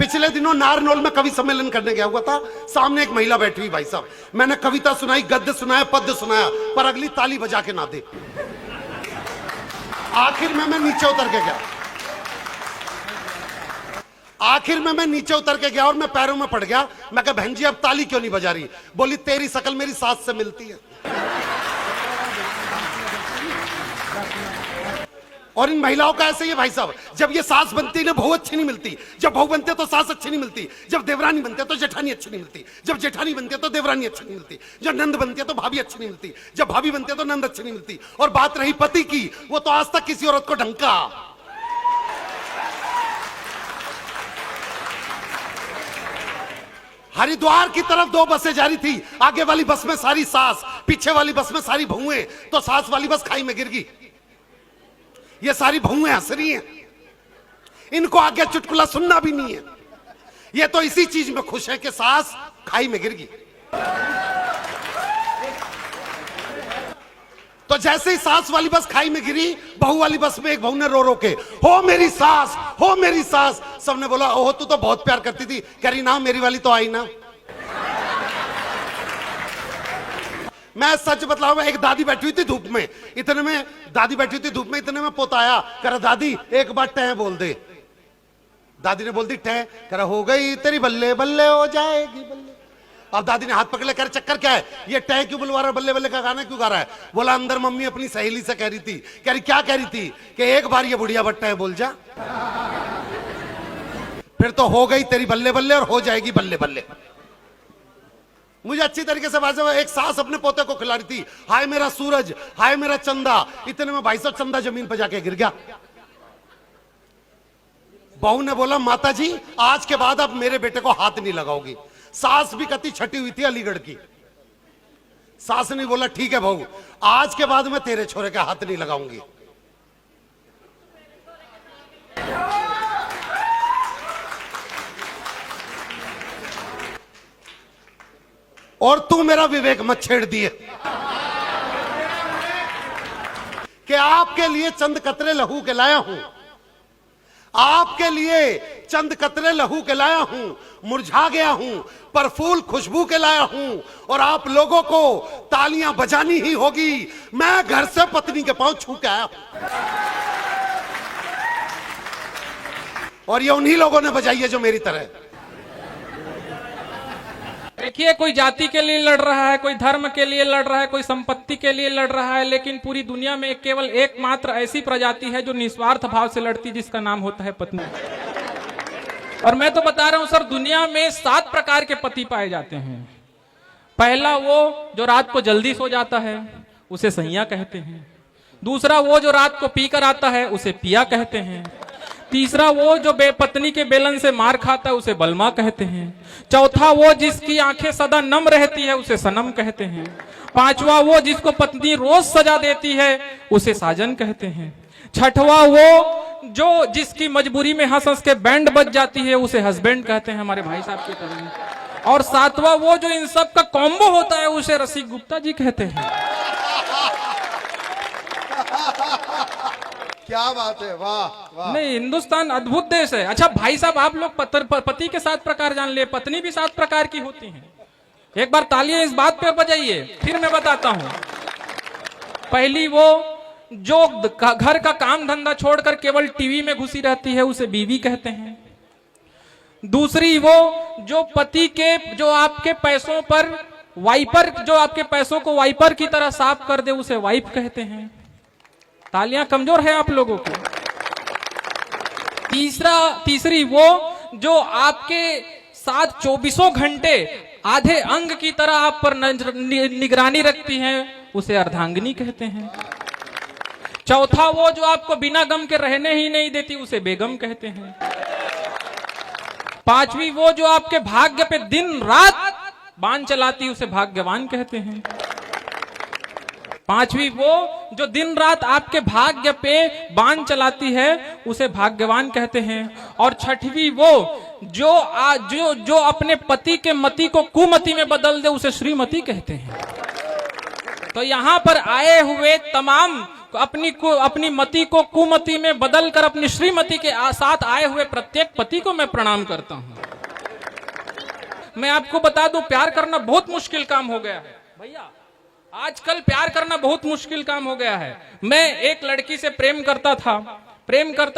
पिछले दिनों नारनौल में कवि सम्मेलन करने गया हुआ था। सामने एक महिला बैठी हुई, भाई साहब मैंने कविता सुनाई, गद्य सुनाया, पद्य सुनाया, पर अगली ताली बजा के ना दे। आखिर में मैं नीचे उतर के गया और मैं पैरों में पड़ गया। मैं कहा बहन जी अब ताली क्यों नहीं बजा रही? बोली तेरी शकल मेरी सास से मिलती है। और इन महिलाओं का ऐसे ही है भाई साहब, जब ये सास बनती है ना बहू अच्छी नहीं मिलती, जब बहू बनते तो सास अच्छी नहीं मिलती, जब देवरानी बनते तो जेठानी अच्छी नहीं मिलती, जब जेठानी बनती है तो देवरानी अच्छी नहीं मिलती, जब नंद बनती है तो भाभी अच्छी नहीं मिलती, जब भाभी बनती है तो नंद अच्छी नहीं मिलती। और बात रही पति की, वो तो आज तक किसी औरत को ढंका। हरिद्वार की तरफ 2 बसें जा रही थी, आगे वाली बस में सारी सास, पीछे वाली बस में सारी बहुएं, तो सास वाली बस खाई में गिर गई। ये सारी बहुएं हंस रही हैं, इनको आगे चुटकुला सुनना भी नहीं है। ये तो इसी चीज में खुश है कि सास खाई में गिर गई। तो जैसे ही सास वाली बस खाई में गिरी, बहू वाली बस में एक बहू ने रो रो के हो मेरी सास, हो मेरी सास। सबने बोला ओहो तू तो बहुत प्यार करती थी। कह रही ना मेरी वाली तो आई ना। मैं सच बतलाऊं, एक दादी बैठी हुई थी धूप में, इतने में पोता आया, कह रहा दादी एक बार टह बोल दे। दादी ने बोल दी टह, कह रहा हो गई तेरी बल्ले बल्ले हो जाएगी बल्ले। अब दादी ने हाथ पकड़ लिया, कह रहा चक्कर क्या है, ये टह क्यों बुलवा रहा है, बल्ले बल्ले का गाना क्यों गा रहा है? बोला अंदर मम्मी अपनी सहेली से कह रही थी। कह रही क्या कह रही थी? कि एक बार ये बुढ़िया बट्टा है बोल जा, फिर तो हो गई तेरी बल्ले बल्ले और हो जाएगी बल्ले बल्ले। मुझे अच्छी तरीके से बात, एक सास अपने पोते को खिला रही थी, हाय मेरा सूरज, हाय मेरा चंदा। इतने में भाई साहब चंदा जमीन पर जाके गिर गया। बहू ने बोला माता जी आज के बाद आप मेरे बेटे को हाथ नहीं लगाओगी। सास भी कति छटी हुई थी अलीगढ़ की। सास ने बोला ठीक है बहू, आज के बाद मैं तेरे छोरे का हाथ नहीं लगाऊंगी। और तू मेरा विवेक मत छेड़ दिए कि आपके लिए चंद कतरे लहू के लाया हूं, आपके लिए चंद कतरे लहू के लाया हूं, मुरझा गया हूं पर फूल खुशबू के लाया हूं। और आप लोगों को तालियां बजानी ही होगी। मैं घर से पत्नी के पांव छू के आया हूं और ये उन्हीं लोगों ने बजाई है जो मेरी तरह। देखिए कोई जाति के लिए लड़ रहा है, कोई धर्म के लिए लड़ रहा है, कोई संपत्ति के लिए लड़ रहा है, लेकिन पूरी दुनिया में केवल एकमात्र ऐसी प्रजाति है जो निस्वार्थ भाव से लड़ती, जिसका नाम होता है पत्नी। और मैं तो बता रहा हूं सर, दुनिया में 7 प्रकार के पति पाए जाते हैं। पहला वो जो रात को जल्दी सो जाता है, उसे सैया कहते हैं। दूसरा वो जो रात को पीकर आता है, उसे पिया कहते हैं। तीसरा वो जो बेपत्नी के बेलन से मार खाता है, उसे बलमा कहते हैं। चौथा वो जिसकी आंखें सदा नम रहती है, उसे सनम कहते हैं। पांचवा वो जिसको पत्नी रोज सजा देती है, उसे साजन कहते हैं। छठवा वो जो जिसकी मजबूरी में हंस हंस के बैंड बज जाती है, उसे हस्बैंड कहते हैं, हमारे भाई साहब की तरह। और सातवां वो जो इन सब का कॉम्बो होता है, उसे रसिक गुप्ता जी कहते हैं। क्या बात है, वाह वाह। नहीं, हिंदुस्तान अद्भुत देश है। अच्छा भाई साहब, आप लोग पति के 7 प्रकार जान लिए, पत्नी भी 7 प्रकार की होती हैं। एक बार तालियां इस बात पे बजाइए, फिर मैं बताता हूं। पहली वो जो घर का काम धंधा छोड़कर केवल टीवी में घुसी रहती है, उसे बीवी कहते हैं। दूसरी वो जो पति के जो आपके पैसों पर वाइपर, जो आपके पैसों को वाइपर की तरह साफ कर दे, उसे वाइफ कहते हैं। तालियां कमजोर है आप लोगों की। तीसरी वो जो आपके साथ 24 घंटे आधे अंग की तरह आप पर निगरानी रखती है, उसे अर्धांगिनी कहते हैं। चौथा वो जो आपको बिना गम के रहने ही नहीं देती, उसे बेगम कहते हैं। पांचवी वो जो आपके भाग्य पे दिन रात बाण चलाती, उसे भाग्यवान कहते हैं। पांचवी वो जो दिन रात आपके भाग्य पे बाण चलाती है, उसे भाग्यवान कहते हैं। और छठवीं वो जो अपने पति के मति को कुमति में बदल दे, उसे श्रीमती कहते हैं। तो यहाँ पर आए हुए तमाम अपनी मति को कुमति में बदलकर अपनी श्रीमती के साथ आए हुए प्रत्येक पति को मैं प्रणाम करता हूं। मैं आपको बता दूं, प्यार करना बहुत मुश्किल काम हो गया है भैया। आजकल प्यार करना बहुत मुश्किल काम हो गया है। मैं एक लड़की से प्रेम करता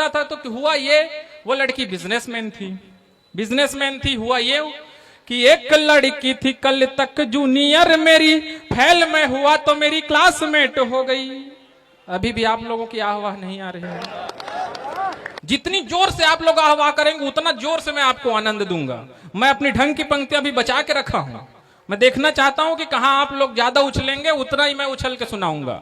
था तो हुआ ये, वो लड़की बिजनेसमैन थी। हुआ ये कि एक लड़की थी कल तक जूनियर मेरी, फेल में हुआ तो मेरी क्लासमेट हो गई। अभी भी आप लोगों की आवाज नहीं आ रही है। जितनी जोर से आप लोग आह्वाह करेंगे उतना जोर से मैं आपको आनंद दूंगा। मैं अपनी ढंग की पंक्तियां भी बचा के रखा हूं। मैं देखना चाहता हूं कि कहां आप लोग ज्यादा उछलेंगे, उतना ही मैं उछल के सुनाऊंगा।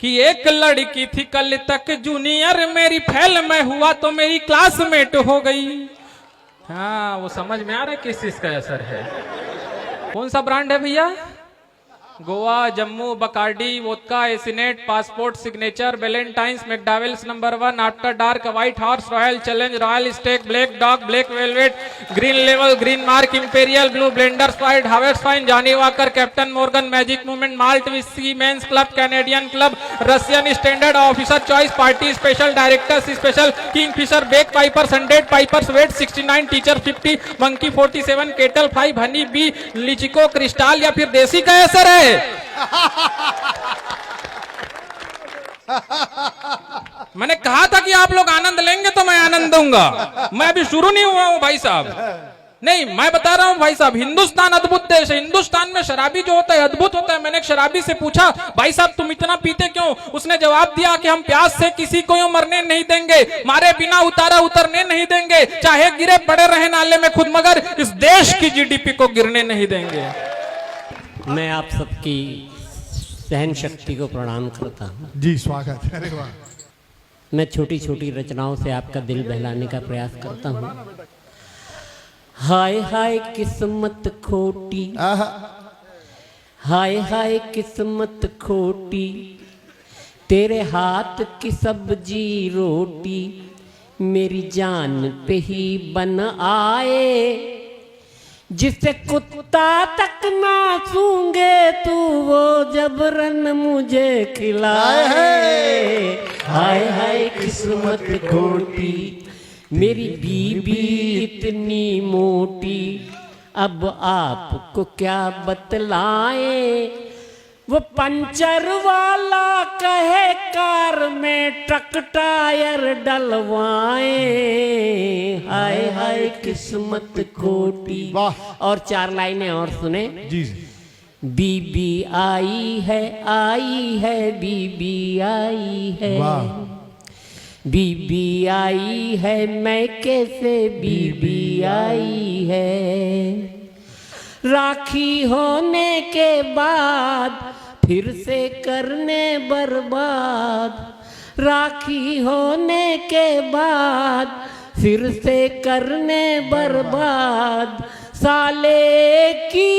कि एक लड़की थी कल तक जूनियर मेरी, फेल में हुआ तो मेरी क्लासमेट हो गई। हाँ, वो समझ में आ रहा है किस चीज का असर है। कौन सा ब्रांड है भैया? गोवा, जम्मू, बकार्डी, वोदका, एसिनेट, Passport, Signature, Valentine's, McDowell's number 1, After Dark, White Horse, Royal Challenge, Royal Stag, Black Dog, Black Velvet, Green लेवल, Green Mark, Imperial, Blue Blender, स्पाइड, Harvest Fine, Johnnie Walker, Captain Morgan, Magic Movement, malt whisky, Men's Club, Canadian Club, Russian Standard, Officer Choice, Party Special, Directors Special, Kingfisher, Bagpiper, 100 Pipers, Vat 69, Teacher 50, Monkey 47, Kettle 5, honey bee, लिचिको, crystal या फिर देसी का असर है। मैंने कहा था कि आप लोग आनंद लेंगे तो मैं आनंद दूंगा। मैं अभी शुरू नहीं हुआ हूं भाई साहब। नहीं, मैं बता रहा हूं भाई साहब, हिंदुस्तान अद्भुत देश है। हिंदुस्तान में शराबी जो होता है अद्भुत होता है। मैंने एक शराबी से पूछा, भाई साहब तुम इतना पीते क्यों? उसने जवाब दिया कि हम प्यास से किसी को यूं मरने नहीं देंगे, मारे बिना उतरने नहीं देंगे, चाहे गिरे पड़े रहे नाले में खुद, मगर इस देश की जीडीपी को गिरने नहीं देंगे। मैं आप सबकी सहन शक्ति को प्रणाम करता हूँ जी, स्वागत। अरे वाह। मैं छोटी छोटी रचनाओं से आपका दिल बहलाने का प्रयास करता हूँ। हाय हाय किस्मत खोटी, हाय हाय किस्मत खोटी, तेरे हाथ की सब्जी रोटी मेरी जान पे ही बन आए। जिसे कुत्ता तक ना सूंघे तू वो जबरन मुझे खिलाए। हाय हाय किस्मत खोटी, मेरी बीबी इतनी मोटी, अब आपको क्या बतलाएं। वो पंचर वाला कहे कार में ट्रक टायर डलवाएं। हाय हाय किस्मत खोटी। और 4 लाइनें और सुने जी। बीबी आई है बीबी आई है, बीबी आई है, मैं कैसे बीबी आई है। राखी होने के बाद फिर से करने बर्बाद, राखी होने के बाद फिर से करने बर्बाद। साले की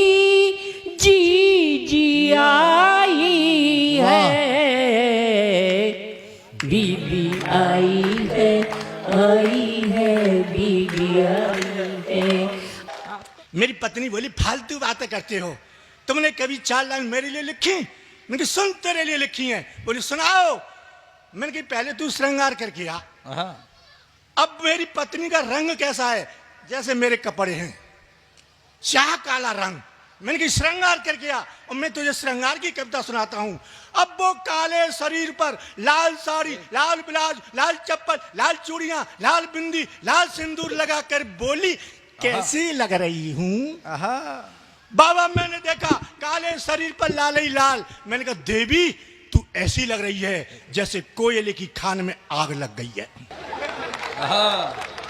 जी आई है, बीबी आई है बीबी आई है। मेरी पत्नी बोली फालतू बातें करते हो, तुमने कभी 4 लाइन मेरे लिए लिखी? मैंने कहा सुन तेरे लिए लिखी हैं। बोली सुनाओ। मैंने कहा पहले तू श्रृंगार करके आ। अब मेरी पत्नी का रंग कैसा है? जैसे मेरे कपड़े हैं, चाह काला रंग। मैंने कहा श्रृंगार करके आ, और मैं तुझे श्रृंगार की कविता सुनाता हूं। अब वो काले शरीर पर लाल साड़ी, लाल ब्लाउज, लाल चप्पल, लाल चूड़ियां, लाल बिंदी, लाल सिंदूर लगाकर बोली कैसी लग रही हूं? बाबा मैंने देखा काले शरीर पर लाल ही लाल। मैंने कहा देवी तू ऐसी लग रही है जैसे कोयले की खान में आग लग गई है।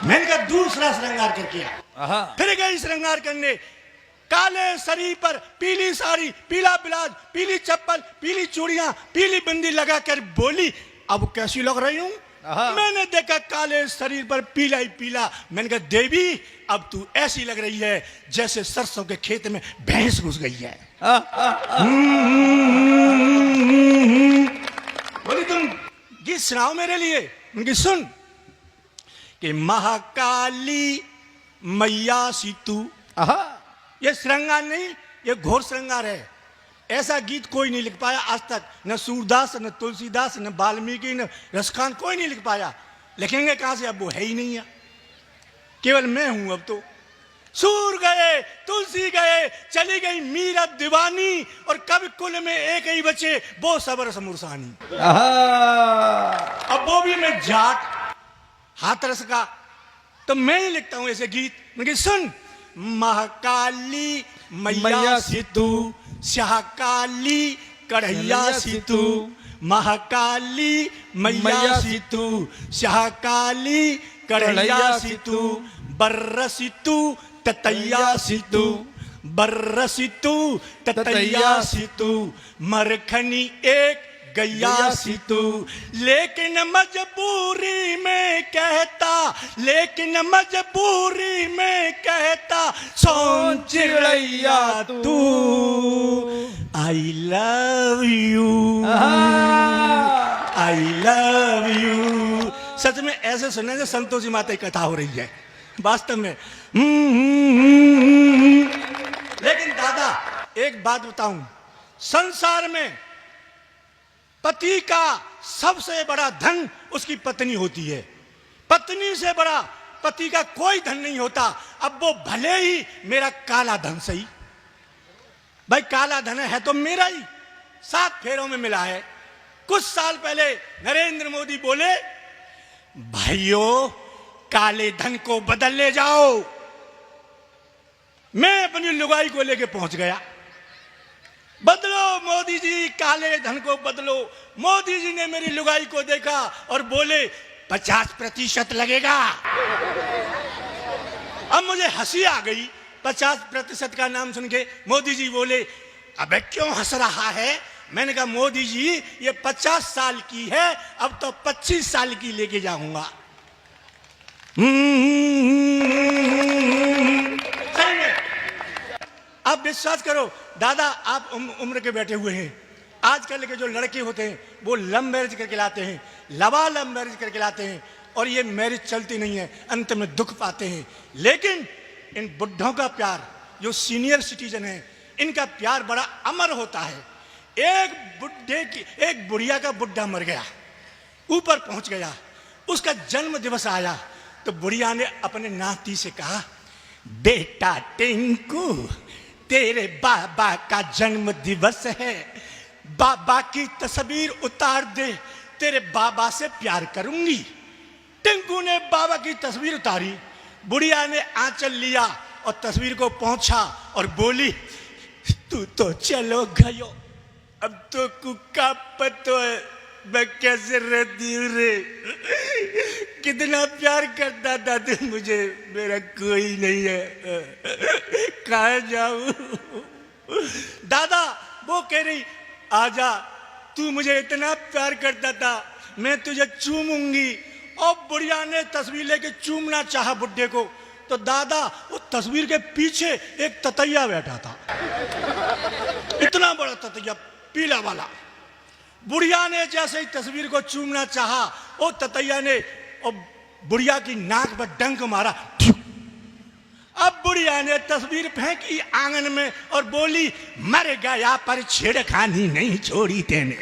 मैंने कहा दूसरा श्रृंगार करके आ। फिर गई श्रृंगार करने। काले शरीर पर पीली साड़ी, पीला ब्लाउज, पीली चप्पल, पीली चूड़ियां, पीली बिंदी लगाकर बोली अब कैसी लग रही हूं? मैंने देखा काले शरीर पर पीला ही पीला। मैंने कहा देवी अब तू ऐसी लग रही है जैसे सरसों के खेत में भैंस घुस गई है। बोली तुम गीत सुनाओ मेरे लिए। उनकी सुन कि महाकाली मैया सी तू। ये श्रृंगार नहीं, ये घोर श्रृंगार है। ऐसा गीत कोई नहीं लिख पाया आज तक, न सूरदास, न तुलसीदास, न वाल्मीकि, न रसखान, कोई नहीं लिख पाया। लिखेंगे कहां से? अब वो है ही नहीं है, केवल मैं हूं अब तो। सूर गए, तुलसी गए, चली गई मीरा दीवानी, और कभी कुल में एक ही बचे वो सबरस मुरसानी। अब वो भी मैं जाट हाथरस का, तो मैं ही लिखता हूं ऐसे गीत। मैं सुन, महाकाली मैया सितू, शाहकाली कढ़ैया सितू, महाकाली मैया सितू, शाहकाली कढ़ैया सितू, बर्रसितू ततैया सितू, बर्रसितू ततैया सितू, मरखनी एक गैया सितू। लेकिन मजबूरी में कहता, लेकिन मजबूरी में कहता, सोन चिड़ैया तू, I love you, I love you. सच में ऐसे सुनने से संतोषी माता की कथा हो रही है वास्तव में। लेकिन दादा एक बात बताऊं, संसार में पति का सबसे बड़ा धन उसकी पत्नी होती है। पत्नी से बड़ा पति का कोई धन नहीं होता। अब वो भले ही मेरा काला धन सही, भाई काला धन है तो मेरा ही, 7 फेरों में मिला है। कुछ साल पहले नरेंद्र मोदी बोले, भाइयों काले धन को बदल ले जाओ। मैं अपनी लुगाई को लेके पहुंच गया, बदलो मोदी जी, काले धन को बदलो। मोदी जी ने मेरी लुगाई को देखा और बोले 50% लगेगा। अब मुझे हंसी आ गई 50% का नाम सुन के। मोदी जी बोले, अबे क्यों हंस रहा है? मैंने कहा मोदी जी ये 50 साल की है, अब तो 25 साल की लेके जाऊंगा। सही है। आप विश्वास करो दादा, आप उम्र के बैठे हुए हैं। आजकल के जो लड़के होते हैं वो लव मैरिज करके लाते हैं, लव मैरिज करके लाते हैं, और ये मैरिज चलती नहीं है, अंत में दुख पाते हैं। लेकिन इन बुढ़ों का प्यार, जो सीनियर सिटीजन है, इनका प्यार बड़ा अमर होता है। एक बुढ़िया का बुढ़ा मर गया, ऊपर पहुंच गया, उसका जन्म दिवस आया तो बुढ़िया ने अपने नाती से कहा, बेटा टिंकू तेरे बाबा का जन्म दिवस है, बाबा की तस्वीर उतार दे, तेरे बाबा से प्यार करूंगी। टिंकू ने बाबा की तस्वीर उतारी, बुढ़िया ने आंचल लिया और तस्वीर को पहुंचा और बोली, तू तो चलो गयो, अब तो कुका पतो है, मैं कैसे रहती हूँ रे। कितना प्यार करता था तू मुझे, मेरा कोई नहीं है, कहाँ जाऊं। दादा वो कह रही, आजा, तू मुझे इतना प्यार करता था, मैं तुझे चूमूंगी। और बुढ़िया ने तस्वीर लेके चूमना चाहा बुढ़े को, तो दादा वो तस्वीर के पीछे एक ततैया बैठा था, इतना बड़ा ततैया पीला वाला। बुढ़िया ने जैसे ही तस्वीर को चूमना चाहा, वो ततैया ने और बुढ़िया की नाक पर डंक मारा। अब बुढ़िया ने तस्वीर फेंकी आंगन में और बोली, मर गया पर छेड़खानी नहीं छोड़ी तेने।